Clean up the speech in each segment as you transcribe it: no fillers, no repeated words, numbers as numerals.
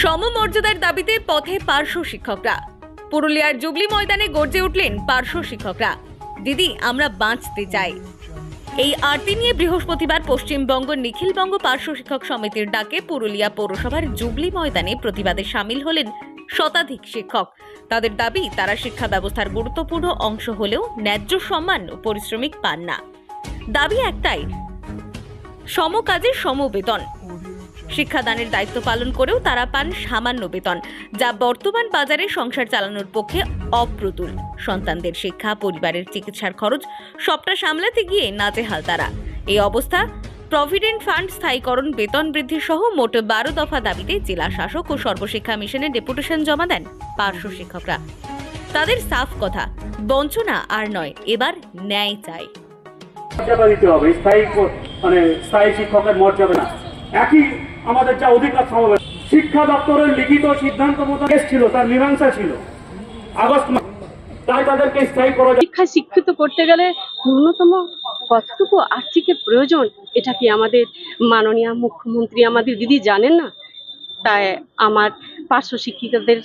সমমর্যাদার দাবিতে পথে পার্শ্ব শিক্ষকরা। পুরুলিয়ার জুবলি ময়দানে গর্জে উঠলেন পার্শ্ব শিক্ষকরা। দিদি, আমরা বাঁচতে চাই। এই আরতি নিয়ে বৃহস্পতিবার পশ্চিমবঙ্গ নিখিলবঙ্গ পার্শ্ব শিক্ষক সমিতির ডাকে পুরুলিয়া পৌরসভার জুবলি ময়দানে প্রতিবাদে সামিল হলেন শতাধিক শিক্ষক। তাদের দাবি, তারা শিক্ষা ব্যবস্থার গুরুত্বপূর্ণ অংশ হলেও ন্যায্য সম্মান ও পারিশ্রমিক পান না। দাবি একটাই, সম কাজে সম বেতন। শিক্ষাদানের দায়িত্ব পালন করেও তারা পান সামান্য বেতন, যা বর্তমান বাজারে সংসার চালানোর পক্ষে অপ্রতুল। সন্তানদের শিক্ষা, পরিবারের চিকিৎসার খরচ সবটা সামলাতে গিয়ে নাজেহাল তারা। এই অবস্থা প্রভিডেন্ট ফান্ড স্থায়ীকরণ, বেতন বৃদ্ধি সহ মোট 12 দফা দাবিতে জেলা শাসক ও সর্বশিক্ষা মিশনে ডেপুটেশন জমা দেন পার্শ্ব শিক্ষকরা। তাদের সাফ কথা, বঞ্চনা আর নয়, এবার ন্যায় চাই। মর্যাদা দিতে হবে, স্থায়ী শিক্ষকের মর্যাদা না। একই আমাদের যা অধিকার সমাবেশ, শিক্ষা দপ্তরের লিখিত সিদ্ধান্ত মতো ছিল, তার মীমাংসা ছিল আগস্ট মাসে। তাই তাদেরকে স্থায়ী করা। শিক্ষায় শিক্ষিত করতে গেলে ন্যূনতম কতটুকু আর্থিকের প্রয়োজন, এটা কি আমাদের মাননীয় মুখ্যমন্ত্রী আমাদের দিদি জানেন না? তাই আমার পার্শ্ব শিক্ষিকাদের,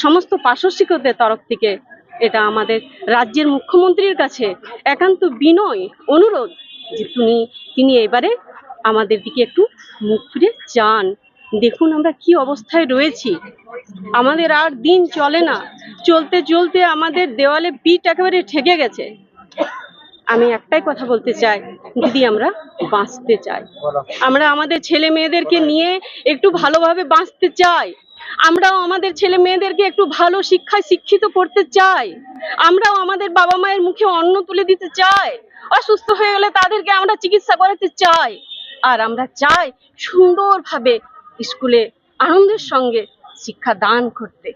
সমস্ত পার্শ্ব শিক্ষকদের তরফ থেকে এটা আমাদের রাজ্যের মুখ্যমন্ত্রীর কাছে একান্ত বিনয় অনুরোধ যে তিনি এবারে আমাদের দিকে একটু মুখ ফিরে চান। দেখুন আমরা কি অবস্থায় রয়েছি, আমাদের আর দিন চলে না, চলতে চলতে আমাদের দেওয়ালে পিঠ একেবারে ঠেকে গেছে। আমি একটাই কথা বলতে চাই, দিদি আমরা বাঁচতে চাই, আমরা আমাদের ছেলে মেয়েদেরকে নিয়ে একটু ভালোভাবে বাঁচতে চাই, আমরাও আমাদের ছেলে মেয়েদেরকে একটু ভালো শিক্ষায় শিক্ষিত করতে চাই, আমরাও আমাদের বাবা মায়ের মুখে অন্ন তুলে দিতে চাই, অসুস্থ হয়ে গেলে তাদেরকে আমরা চিকিৎসা করাতে চাই, আর আমরা চাই সুন্দরভাবে স্কুলে আনন্দের সঙ্গে শিক্ষা দান করতে।